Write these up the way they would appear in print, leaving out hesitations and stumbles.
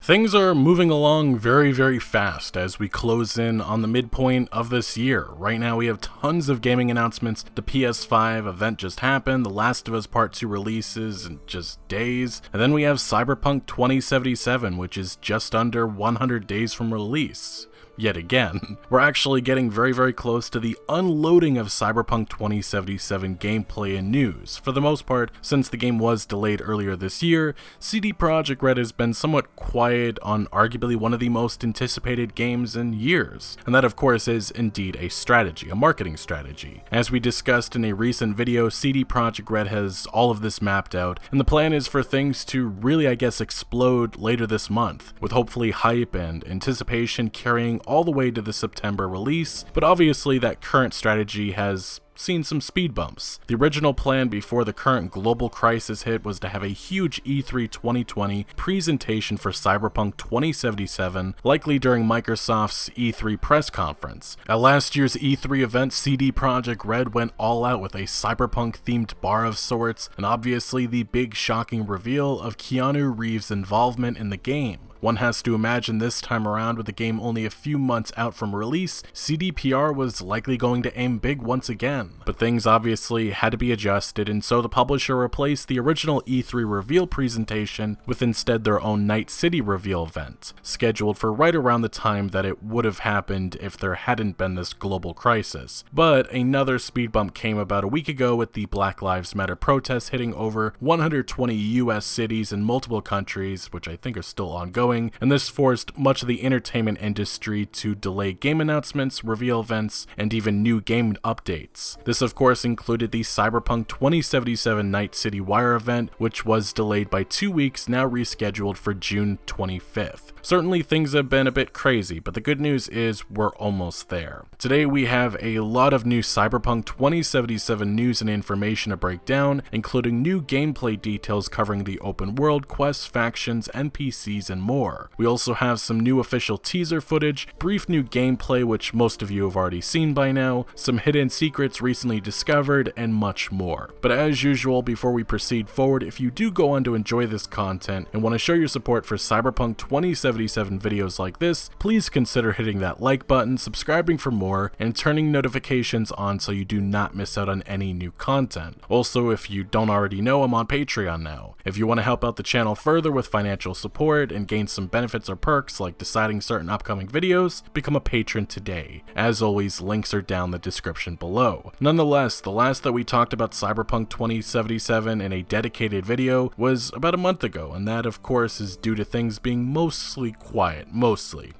Things are moving along very fast as we close in on the midpoint of this year. Right now we have tons of gaming announcements. The PS5 event just happened, The Last of Us Part 2 releases in just days, and then we have Cyberpunk 2077, which is just under 100 days from release. Yet again, we're actually getting very close to the unloading of Cyberpunk 2077 gameplay and news. For the most part, since the game was delayed earlier this year, CD Projekt Red has been somewhat quiet on arguably one of the most anticipated games in years. And that of course is indeed a strategy, a marketing strategy. As we discussed in a recent video, CD Projekt Red has all of this mapped out, and the plan is for things to really, explode later this month, with hopefully hype and anticipation carrying all the way to the September release, but obviously that current strategy has seen some speed bumps. The original plan before the current global crisis hit was to have a huge E3 2020 presentation for Cyberpunk 2077, likely during Microsoft's E3 press conference. At last year's E3 event, CD Projekt Red went all out with a Cyberpunk-themed bar of sorts, and obviously the big shocking reveal of Keanu Reeves' involvement in the game. One has to imagine this time around, with the game only a few months out from release, CDPR was likely going to aim big once again. But things obviously had to be adjusted, and so the publisher replaced the original E3 reveal presentation with instead their own Night City reveal event, scheduled for right around the time that it would have happened if there hadn't been this global crisis. But another speed bump came about a week ago with the Black Lives Matter protests hitting over 120 US cities in multiple countries, which I think are still ongoing. And this forced much of the entertainment industry to delay game announcements, reveal events, and even new game updates. This of course included the Cyberpunk 2077 Night City Wire event, which was delayed by 2 weeks, now rescheduled for June 25th. Certainly things have been a bit crazy, but the good news is we're almost there. Today we have a lot of new Cyberpunk 2077 news and information to break down, including new gameplay details covering the open world, quests, factions, NPCs, and more. We also have some new official teaser footage, brief new gameplay which most of you have already seen by now, some hidden secrets recently discovered, and much more. But as usual, before we proceed forward, if you do go on to enjoy this content and want to show your support for Cyberpunk 2077 videos like this, please consider hitting that like button, subscribing for more, and turning notifications on so you do not miss out on any new content. Also, if you don't already know, I'm on Patreon now. If you want to help out the channel further with financial support and gain some benefits or perks like deciding certain upcoming videos, become a patron today. As always, links are down the description below. Nonetheless, the last that we talked about Cyberpunk 2077 in a dedicated video was about a month ago, and that of course is due to things being mostly quiet,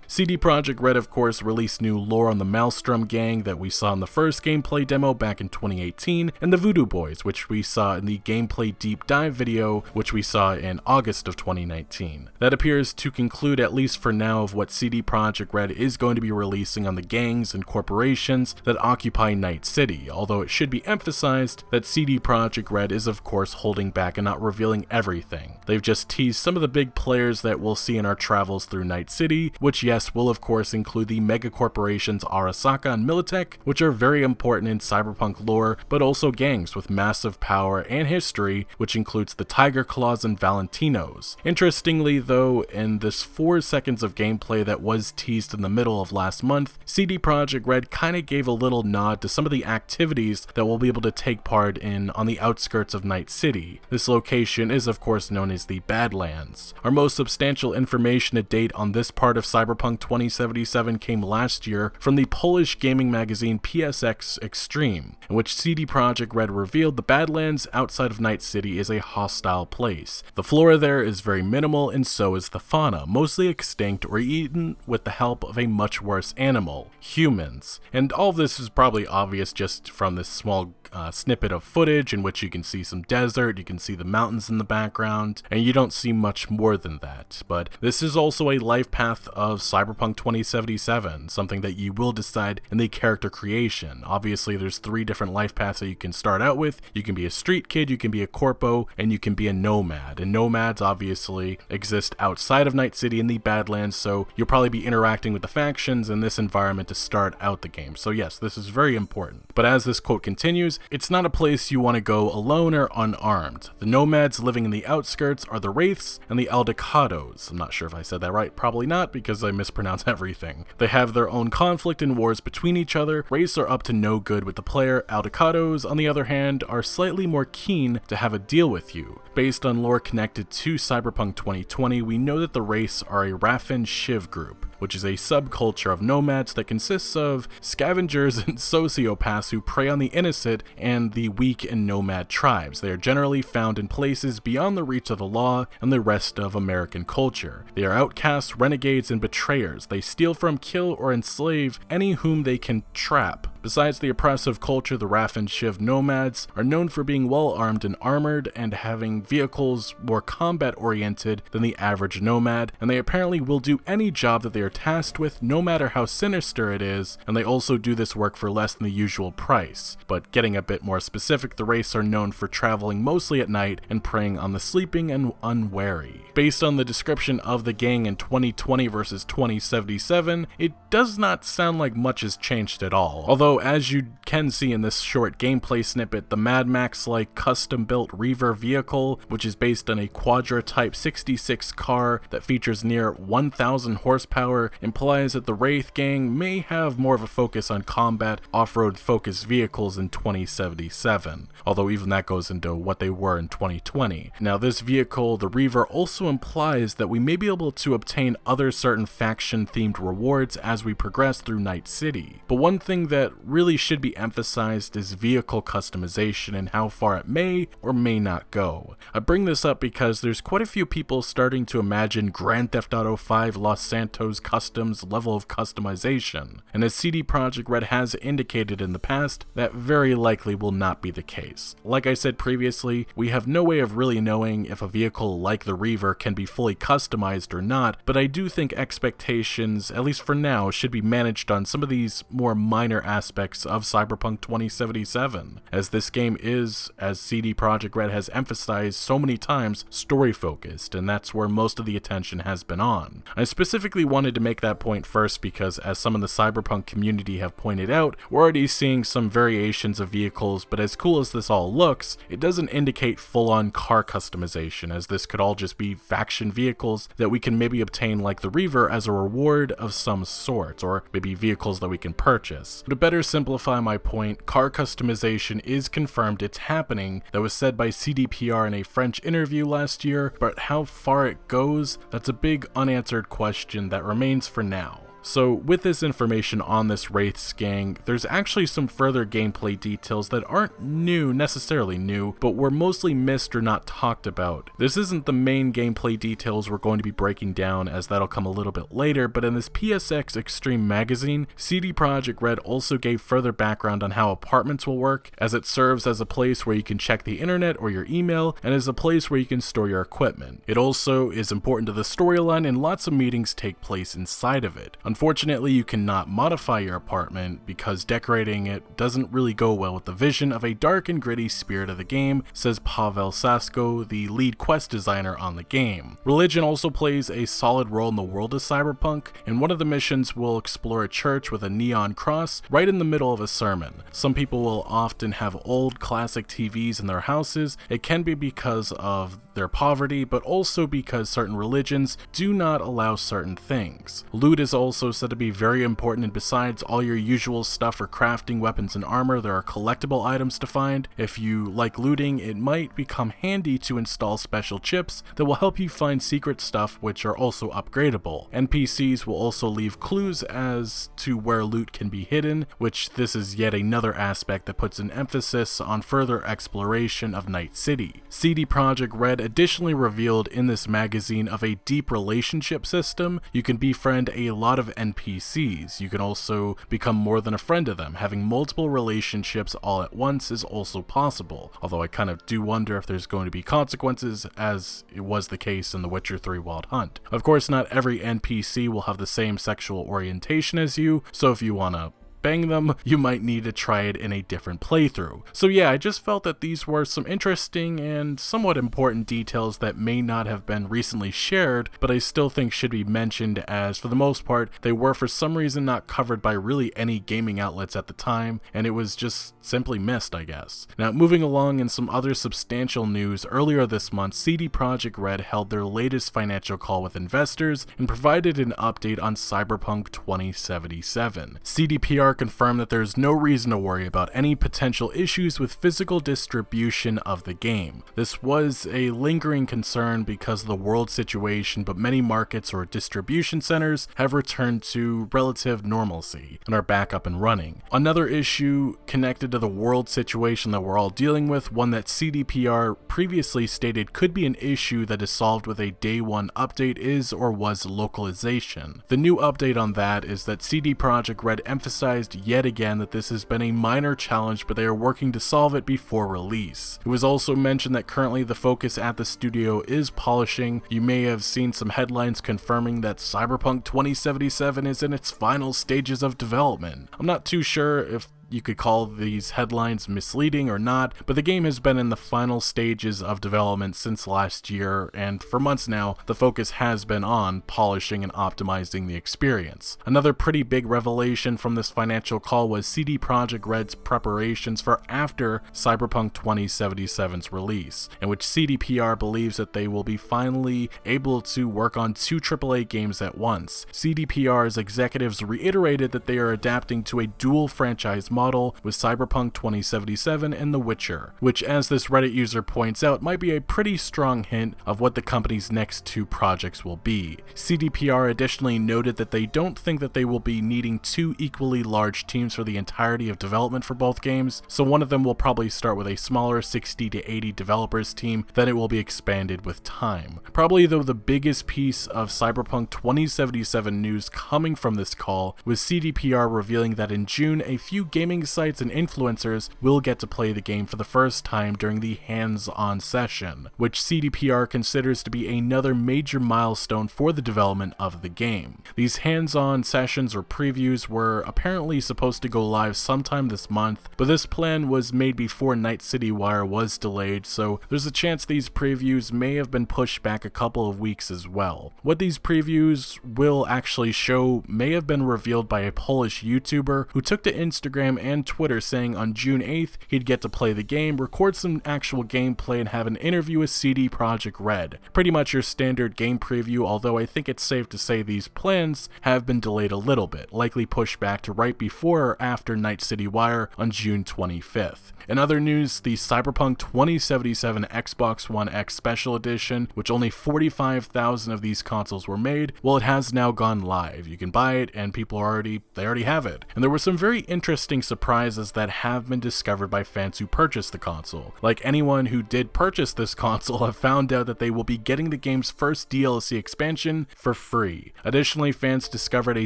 CD Projekt Red of course released new lore on the Maelstrom gang that we saw in the first gameplay demo back in 2018, and the Voodoo Boys, which we saw in the gameplay deep dive video, which we saw in August of 2019. That appears to conclude, at least for now, of what CD Projekt Red is going to be releasing on the gangs and corporations that occupy Night City, although it should be emphasized that CD Projekt Red is of course holding back and not revealing everything. They've just teased some of the big players that we'll see in our travels through Night City, which yes, will of course include the mega corporations Arasaka and Militech, which are very important in Cyberpunk lore, but also gangs with massive power and history, which includes the Tiger Claws and Valentinos. Interestingly though, in this 4 seconds of gameplay that was teased in the middle of last month, CD Projekt Red kinda gave a little nod to some of the activities that we'll be able to take part in on the outskirts of Night City. This location is of course known as the Badlands. Our most substantial information to date on this part of Cyberpunk 2077 came last year from the Polish gaming magazine PSX Extreme, in which CD Projekt Red revealed the Badlands outside of Night City is a hostile place. The flora there is very minimal, and so is the fauna, mostly extinct or eaten with the help of a much worse animal, humans. And all of this is probably obvious just from this small snippet of footage in which you can see some desert, you can see the mountains in the background, and you don't see much more than that. But this is also a life path of Cyberpunk 2077, something that you will decide in the character creation. Obviously there's 3 different life paths that you can start out with. You can be a street kid, you can be a corpo, and you can be a nomad. And nomads obviously exist outside outside of Night City in the Badlands, so you'll probably be interacting with the factions in this environment to start out the game. So yes, this is very important. But as this quote continues, it's not a place you want to go alone or unarmed. The nomads living in the outskirts are the Wraiths and the Aldecados. I'm not sure if I said that right, probably not, because I mispronounce everything. They have their own conflict and wars between each other. Wraiths are up to no good with the player. Aldecados, on the other hand, are slightly more keen to have a deal with you. Based on lore connected to Cyberpunk 2020, we know that the Wraiths are a Raffen Shiv group, which is a subculture of nomads that consists of scavengers and sociopaths who prey on the innocent and the weak and nomad tribes. They are generally found in places beyond the reach of the law and the rest of American culture. They are outcasts, renegades, and betrayers. They steal from, kill, or enslave any whom they can trap. Besides the oppressive culture, the Raffen Shiv nomads are known for being well armed and armored and having vehicles more combat oriented than the average nomad, and they apparently will do any job that they are tasked with, no matter how sinister it is, and they also do this work for less than the usual price. But getting a bit more specific, the Wraiths are known for traveling mostly at night and preying on the sleeping and unwary. Based on the description of the gang in 2020 versus 2077, it does not sound like much has changed at all. Although, as you can see in this short gameplay snippet, the Mad Max-like custom-built Reaver vehicle, which is based on a Quadra Type 66 car that features near 1,000 horsepower, implies that the Wraith gang may have more of a focus on combat, off-road focused vehicles in 2077, although even that goes into what they were in 2020. Now, this vehicle, the Reaver, also implies that we may be able to obtain other certain faction-themed rewards as we progress through Night City. But one thing that really should be emphasized is vehicle customization and how far it may or may not go. I bring this up because there's quite a few people starting to imagine Grand Theft Auto 5 Los Santos Customs level of customization, and as CD Projekt Red has indicated in the past, that very likely will not be the case. Like I said previously, we have no way of really knowing if a vehicle like the Reaver can be fully customized or not, but I do think expectations, at least for now, should be managed on some of these more minor aspects of Cyberpunk 2077, as this game is, as CD Projekt Red has emphasized so many times, story-focused, and that's where most of the attention has been on. I specifically wanted to make that point first because, as some of the Cyberpunk community have pointed out, we're already seeing some variations of vehicles, but as cool as this all looks, it doesn't indicate full-on car customization, as this could all just be faction vehicles that we can maybe obtain like the Reaver as a reward of some sort, or maybe vehicles that we can purchase. To better simplify my point, car customization is confirmed, it's happening. That was said by CDPR in a French interview last year, but how far it goes, that's a big unanswered question that remains for now. So with this information on this Wraiths gang, there's actually some further gameplay details that aren't necessarily new, but were mostly missed or not talked about. This isn't the main gameplay details we're going to be breaking down, as that'll come a little bit later, but in this PSX Extreme magazine, CD Projekt Red also gave further background on how apartments will work, as it serves as a place where you can check the internet or your email, and is a place where you can store your equipment. It also is important to the storyline, and lots of meetings take place inside of it. Unfortunately, you cannot modify your apartment because decorating it doesn't really go well with the vision of a dark and gritty spirit of the game, says Pavel Sasko, the lead quest designer on the game. Religion also plays a solid role in the world of Cyberpunk, and one of the missions will explore a church with a neon cross right in the middle of a sermon. Some people will often have old classic TVs in their houses. It can be because of their poverty, but also because certain religions do not allow certain things. Loot is also said to be very important, and besides all your usual stuff for crafting weapons and armor, there are collectible items to find. If you like looting, it might become handy to install special chips that will help you find secret stuff, which are also upgradable. NPCs will also leave clues as to where loot can be hidden, which this is yet another aspect that puts an emphasis on further exploration of Night City. CD Projekt Red additionally revealed in this magazine of a deep relationship system. You can befriend a lot of NPCs. You can also become more than a friend to them. Having multiple relationships all at once is also possible, although I kind of do wonder if there's going to be consequences, as it was the case in The Witcher 3 Wild Hunt. Of course, not every NPC will have the same sexual orientation as you, so if you want to bang them, you might need to try it in a different playthrough. So yeah, I just felt that these were some interesting and somewhat important details that may not have been recently shared, but I still think should be mentioned, as for the most part, they were for some reason not covered by really any gaming outlets at the time, and it was just simply missed, I guess. Now, moving along in some other substantial news, earlier this month, CD Projekt Red held their latest financial call with investors and provided an update on Cyberpunk 2077. CDPR confirmed that there's no reason to worry about any potential issues with physical distribution of the game. This was a lingering concern because of the world situation, but many markets or distribution centers have returned to relative normalcy and are back up and running. Another issue connected to the world situation that we're all dealing with, one that CDPR previously stated could be an issue that is solved with a day one update, is or was localization. The new update on that is that CD Projekt Red emphasized yet again that this has been a minor challenge, but they are working to solve it before release. It was also mentioned that currently the focus at the studio is polishing. You may have seen some headlines confirming that Cyberpunk 2077 is in its final stages of development. I'm not too sure if you could call these headlines misleading or not, but the game has been in the final stages of development since last year, and for months now, the focus has been on polishing and optimizing the experience. Another pretty big revelation from this financial call was CD Projekt Red's preparations for after Cyberpunk 2077's release, in which CDPR believes that they will be finally able to work on 2 AAA games at once. CDPR's executives reiterated that they are adapting to a dual franchise model with Cyberpunk 2077 and The Witcher, which, as this Reddit user points out, might be a pretty strong hint of what the company's next 2 projects will be. CDPR additionally noted that they don't think that they will be needing 2 equally large teams for the entirety of development for both games, so one of them will probably start with a smaller 60 to 80 developers team, then it will be expanded with time. Probably though the biggest piece of Cyberpunk 2077 news coming from this call was CDPR revealing that in June a few gaming sites and influencers will get to play the game for the first time during the hands-on session, which CDPR considers to be another major milestone for the development of the game. These hands-on sessions or previews were apparently supposed to go live sometime this month, but this plan was made before Night City Wire was delayed, so there's a chance these previews may have been pushed back a couple of weeks as well. What these previews will actually show may have been revealed by a Polish YouTuber who took to Instagram and Twitter saying on June 8th he'd get to play the game, record some actual gameplay, and have an interview with CD Projekt Red. Pretty much your standard game preview, although I think it's safe to say these plans have been delayed a little bit, likely pushed back to right before or after Night City Wire on June 25th. In other news, the Cyberpunk 2077 Xbox One X Special Edition, which only 45,000 of these consoles were made, well, it has now gone live. You can buy it and people already have it. And there were some very interesting surprises that have been discovered by fans who purchased the console. Like anyone who did purchase this console have found out that they will be getting the game's first DLC expansion for free. Additionally, fans discovered a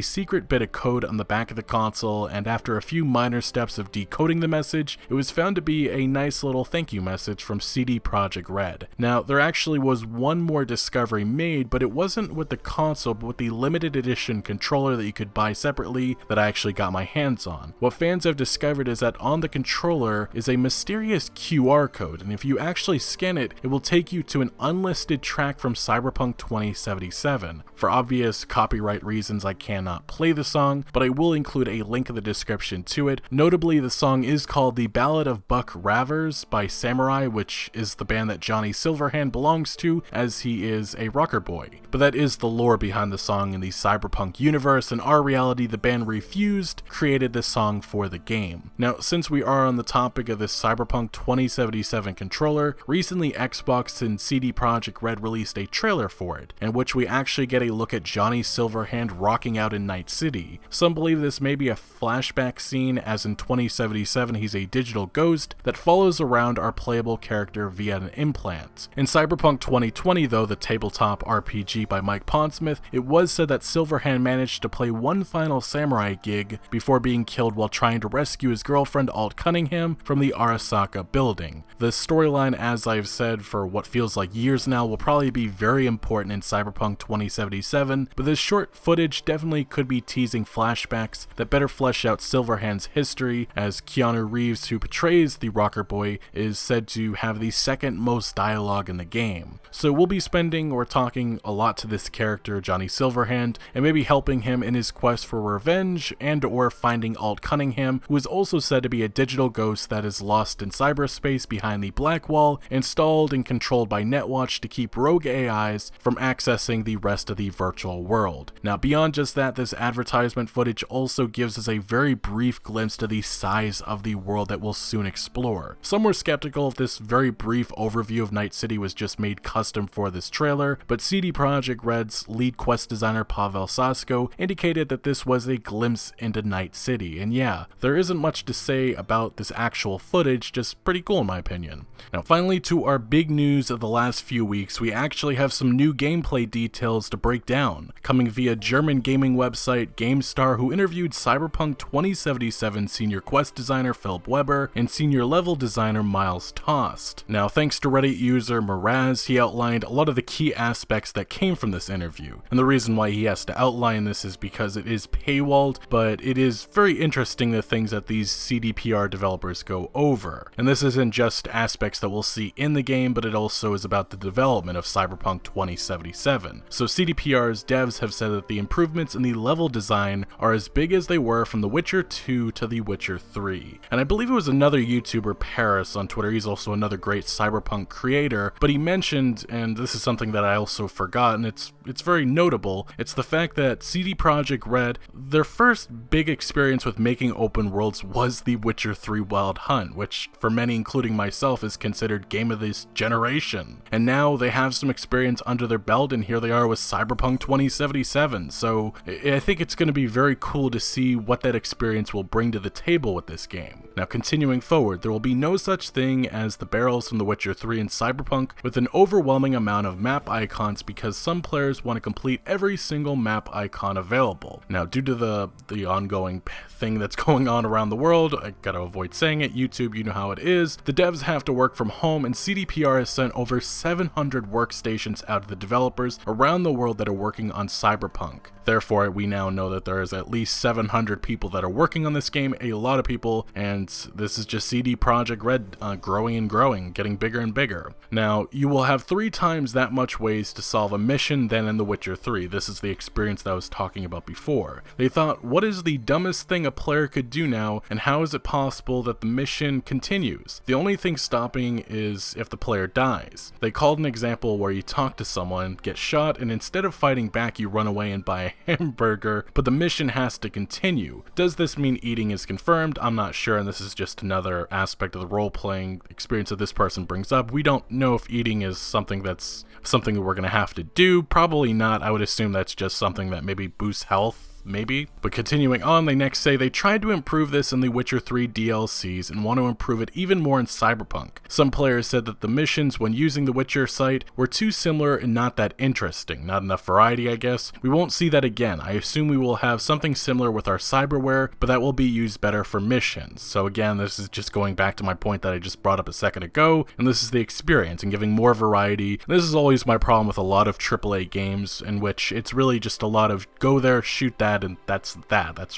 secret bit of code on the back of the console, and after a few minor steps of decoding the message, it was found to be a nice little thank you message from CD Projekt Red. Now, there actually was one more discovery made, but it wasn't with the console, but with the limited edition controller that you could buy separately that I actually got my hands on. What fans have discovered is that on the controller is a mysterious QR code, and if you actually scan it, it will take you to an unlisted track from Cyberpunk 2077. For obvious copyright reasons, I cannot play the song, but I will include a link in the description to it. Notably, the song is called The Ballad of Buck Ravers by Samurai, which is the band that Johnny Silverhand belongs to, as he is a rocker boy. But that is the lore behind the song in the Cyberpunk universe. In our reality, the band Refused created this song for the game. Now, since we are on the topic of this Cyberpunk 2077 controller, recently Xbox and CD Projekt Red released a trailer for it, in which we actually get a look at Johnny Silverhand rocking out in Night City. Some believe this may be a flashback scene, as in 2077 he's a digital ghost that follows around our playable character via an implant. In Cyberpunk 2020 though, the tabletop RPG by Mike Pondsmith, it was said that Silverhand managed to play one final samurai gig before being killed while trying to rescue his girlfriend Alt Cunningham from the Arasaka building. The storyline, as I've said for what feels like years now, will probably be very important in Cyberpunk 2077, but this short footage definitely could be teasing flashbacks that better flesh out Silverhand's history, as Keanu Reeves, who portrays the Rocker Boy, is said to have the second most dialogue in the game. So we'll be spending or talking a lot to this character, Johnny Silverhand, and maybe helping him in his quest for revenge and or finding Alt Cunningham, who is also said to be a digital ghost that is lost in cyberspace behind the Black Wall, installed and controlled by Netwatch to keep rogue AIs from accessing the rest of the virtual world. Now beyond just that, this advertisement footage also gives us a very brief glimpse to the size of the world that we'll soon explore. Some were skeptical if this very brief overview of Night City was just made custom for this trailer, but CD Projekt Red's lead quest designer Pavel Sasko indicated that this was a glimpse into Night City, and yeah, there isn't much to say about this actual footage, just pretty cool in my opinion. Now finally, to our big news of the last few weeks, we actually have some new gameplay details to break down, coming via German gaming website GameStar, who interviewed Cyberpunk 2077 senior quest designer Philip Weber and senior level designer Miles Tost. Now thanks to Reddit user Miraz, he outlined a lot of the key aspects that came from this interview, and the reason why he has to outline this is because it is paywalled, but it is very interesting the things that these CDPR developers go over. And this isn't just aspects that we'll see in the game, but it also is about the development of Cyberpunk 2077. So CDPR's devs have said that the improvements in the level design are as big as they were from The Witcher 2 to The Witcher 3. And I believe it was another YouTuber, Paris, on Twitter, he's also another great Cyberpunk creator, but he mentioned, and this is something that I also forgot, and it's very notable, it's the fact that CD Projekt Red, their first big experience with making open worlds was The Witcher 3 Wild Hunt, which for many, including myself, is considered game of this generation. And now they have some experience under their belt, and here they are with Cyberpunk 2077, so I think it's going to be very cool to see what that experience will bring to the table with this game. Now continuing forward, there will be no such thing as the barrels from The Witcher 3 in Cyberpunk with an overwhelming amount of map icons, because some players want to complete every single map icon available. Now due to the ongoing thing that's going on around the world, I gotta avoid saying it, YouTube, you know how it is, the devs have to work from home, and CDPR has sent over 700 workstations out to the developers around the world that are working on Cyberpunk. Therefore, we now know that there is at least 700 people that are working on this game, a lot of people, and this is just CD Projekt Red growing and growing, getting bigger and bigger. Now, you will have 3 times that much ways to solve a mission than in The Witcher 3. This is the experience that I was talking about before. They thought, what is the dumbest thing a player could do now, and how is it possible that the mission continues? The only thing stopping is if the player dies. They called an example where you talk to someone, get shot, and instead of fighting back, you run away and buy a hamburger, but the mission has to continue. Does this mean eating is confirmed? I'm not sure, and this is just another aspect of the role-playing experience that this person brings up. We don't know if eating is something that we're going to have to do. Probably not. I would assume that's just something that maybe boosts health, maybe. But continuing on, they next say they tried to improve this in the Witcher 3 DLCs and want to improve it even more in Cyberpunk. Some players said that the missions when using the Witcher site were too similar and not that interesting. Not enough variety, I guess. We won't see that again. I assume we will have something similar with our cyberware, but that will be used better for missions. So again, this is just going back to my point that I just brought up a second ago, and this is the experience and giving more variety. This is always my problem with a lot of AAA games, in which it's really just a lot of go there, shoot that, and that's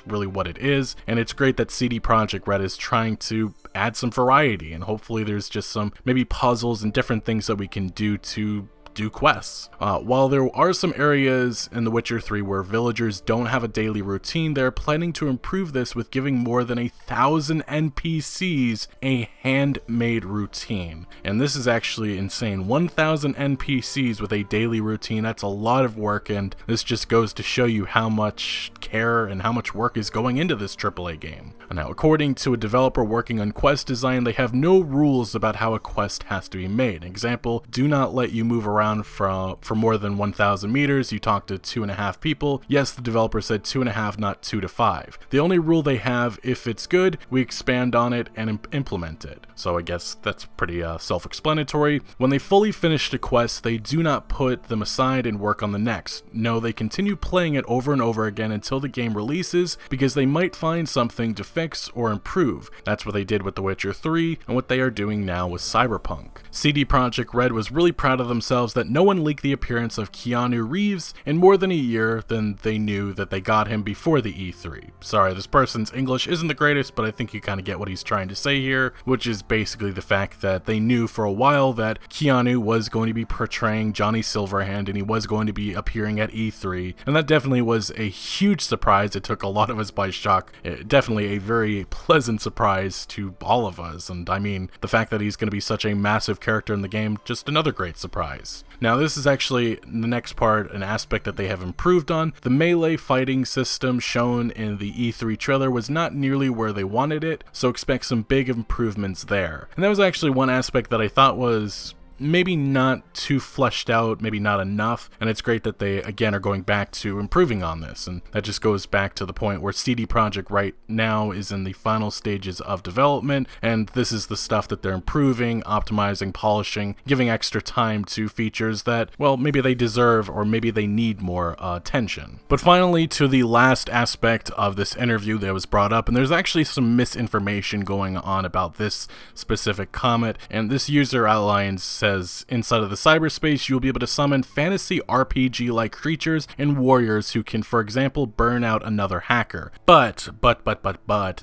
really what it is. And it's great that CD Projekt Red is trying to add some variety, and hopefully there's just some maybe puzzles and different things that we can do to do quests. While there are some areas in The Witcher 3 where villagers don't have a daily routine, they're planning to improve this with giving more than 1,000 NPCs a handmade routine. And this is actually insane. 1,000 NPCs with a daily routine, that's a lot of work, and this just goes to show you how much care and how much work is going into this AAA game. Now, according to a developer working on quest design, they have no rules about how a quest has to be made. Example, do not let you move around for more than 1,000 meters. You talk to 2.5 people. Yes, the developer said 2.5, not 2 to 5. The only rule they have, if it's good, we expand on it and implement it. So I guess that's pretty self-explanatory. When they fully finish the quest, they do not put them aside and work on the next. No, they continue playing it over and over again until the game releases because they might find something to fix or improve. That's what they did with The Witcher 3 and what they are doing now with Cyberpunk. CD Projekt Red was really proud of themselves that no one leaked the appearance of Keanu Reeves in more than a year than they knew that they got him before the E3. Sorry, this person's English isn't the greatest, but I think you kind of get what he's trying to say here, which is basically the fact that they knew for a while that Keanu was going to be portraying Johnny Silverhand and he was going to be appearing at E3, and that definitely was a huge surprise. It took a lot of us by shock. Definitely a very pleasant surprise to all of us, and I mean, the fact that he's going to be such a massive character in the game, just another great surprise. Now this is actually the next part, an aspect that they have improved on. The melee fighting system shown in the E3 trailer was not nearly where they wanted it, so expect some big improvements there. And that was actually one aspect that I thought was maybe not too fleshed out, maybe not enough, and it's great that they again are going back to improving on this, and that just goes back to the point where CD Projekt right now is in the final stages of development, and this is the stuff that they're improving, optimizing, polishing, giving extra time to features that, well, maybe they deserve or maybe they need more attention. But finally, to the last aspect of this interview that was brought up, and there's actually some misinformation going on about this specific comment, and this user outlines says, inside of the cyberspace, you will be able to summon fantasy RPG-like creatures and warriors who can, for example, burn out another hacker. But,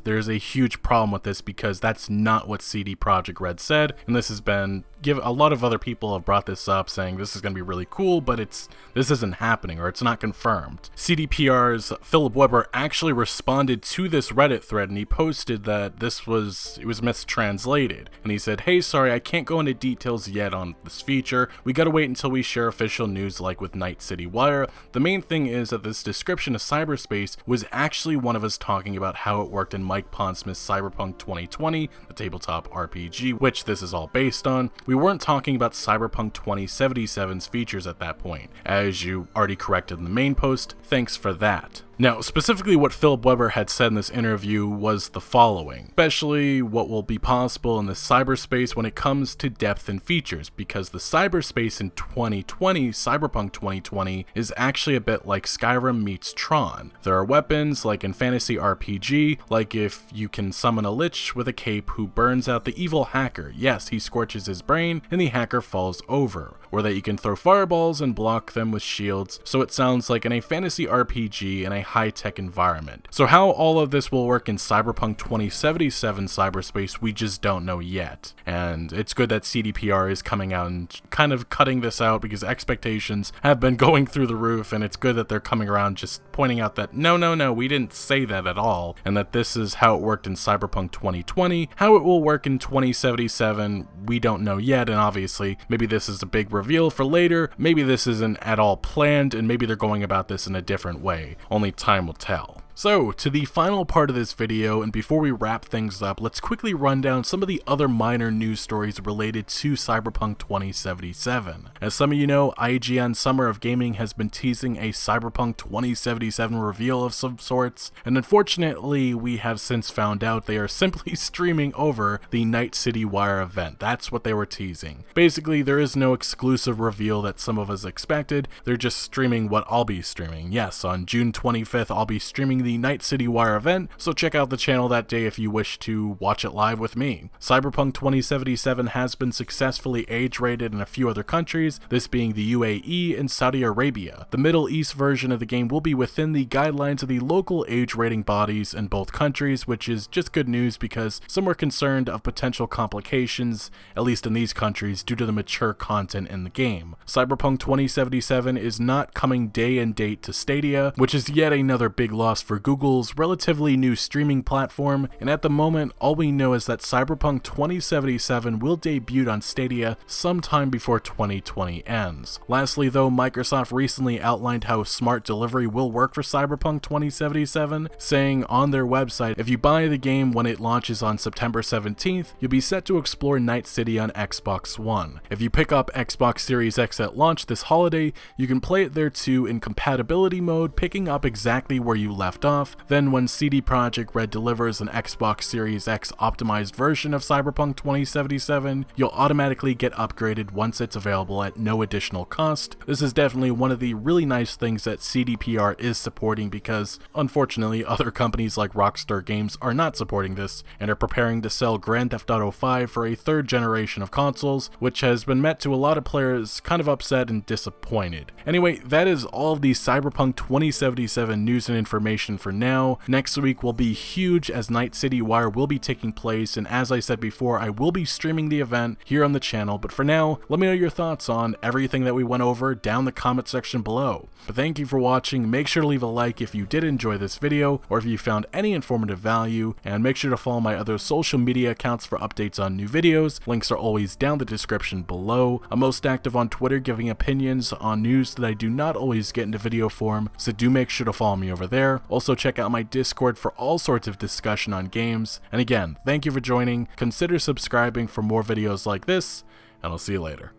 there's a huge problem with this because that's not what CD Projekt Red said, and this has been a lot of other people have brought this up saying this is going to be really cool, but this isn't happening, or it's not confirmed. CDPR's Philip Weber actually responded to this Reddit thread, and he posted that it was mistranslated, and he said, "Hey, sorry, I can't go into details yet on this feature. We gotta wait until we share official news like with Night City Wire. The main thing is that this description of cyberspace was actually one of us talking about how it worked in Mike Pondsmith's Cyberpunk 2020, the tabletop RPG, which this is all based on. We weren't talking about Cyberpunk 2077's features at that point. As you already corrected in the main post, thanks for that." Now, specifically what Philip Weber had said in this interview was the following, especially what will be possible in the cyberspace when it comes to depth and features, because the cyberspace in 2020, Cyberpunk 2020, is actually a bit like Skyrim meets Tron. There are weapons, like in fantasy RPG, like if you can summon a lich with a cape who burns out the evil hacker. Yes, he scorches his brain and the hacker falls over. Or that you can throw fireballs and block them with shields, so it sounds like in a fantasy RPG in a high-tech environment. So how all of this will work in Cyberpunk 2077 cyberspace, we just don't know yet. And it's good that CDPR is coming out and kind of cutting this out because expectations have been going through the roof, and it's good that they're coming around just pointing out that no, we didn't say that at all, and that this is how it worked in Cyberpunk 2020. How it will work in 2077, we don't know yet, and obviously, maybe this is a big reveal for later, maybe this isn't at all planned, and maybe they're going about this in a different way. Only time will tell. So, to the final part of this video, and before we wrap things up, let's quickly run down some of the other minor news stories related to Cyberpunk 2077. As some of you know, IGN Summer of Gaming has been teasing a Cyberpunk 2077 reveal of some sorts, and unfortunately, we have since found out they are simply streaming over the Night City Wire event. That's what they were teasing. Basically, there is no exclusive reveal that some of us expected, they're just streaming what I'll be streaming. Yes, on June 25th, I'll be streaming the Night City Wire event, so check out the channel that day if you wish to watch it live with me. Cyberpunk 2077 has been successfully age-rated in a few other countries, this being the UAE and Saudi Arabia. The Middle East version of the game will be within the guidelines of the local age rating bodies in both countries, which is just good news because some were concerned of potential complications, at least in these countries, due to the mature content in the game. Cyberpunk 2077 is not coming day and date to Stadia, which is yet another big loss for Google's relatively new streaming platform, and at the moment, all we know is that Cyberpunk 2077 will debut on Stadia sometime before 2020 ends. Lastly though, Microsoft recently outlined how smart delivery will work for Cyberpunk 2077, saying on their website, if you buy the game when it launches on September 17th, you'll be set to explore Night City on Xbox One. If you pick up Xbox Series X at launch this holiday, you can play it there too in compatibility mode, picking up exactly where you left left off. Then when CD Projekt Red delivers an Xbox Series X optimized version of Cyberpunk 2077, you'll automatically get upgraded once it's available at no additional cost. This is definitely one of the really nice things that CDPR is supporting, because unfortunately other companies like Rockstar Games are not supporting this and are preparing to sell Grand Theft Auto 5 for a third generation of consoles, which has been met to a lot of players kind of upset and disappointed. Anyway, that is all of the Cyberpunk 2077 news and information for now. Next week will be huge, as Night City Wire will be taking place, and as I said before, I will be streaming the event here on the channel. But for now, let me know your thoughts on everything that we went over down the comment section below. But thank you for watching. Make sure to leave a like if you did enjoy this video, or if you found any informative value, and make sure to follow my other social media accounts for updates on new videos. Links are always down the description below. I'm most active on Twitter, giving opinions on news that I do not always get into video form, so do make sure to follow me over there. Also check out my Discord for all sorts of discussion on games. And again, thank you for joining. Consider subscribing for more videos like this, and I'll see you later.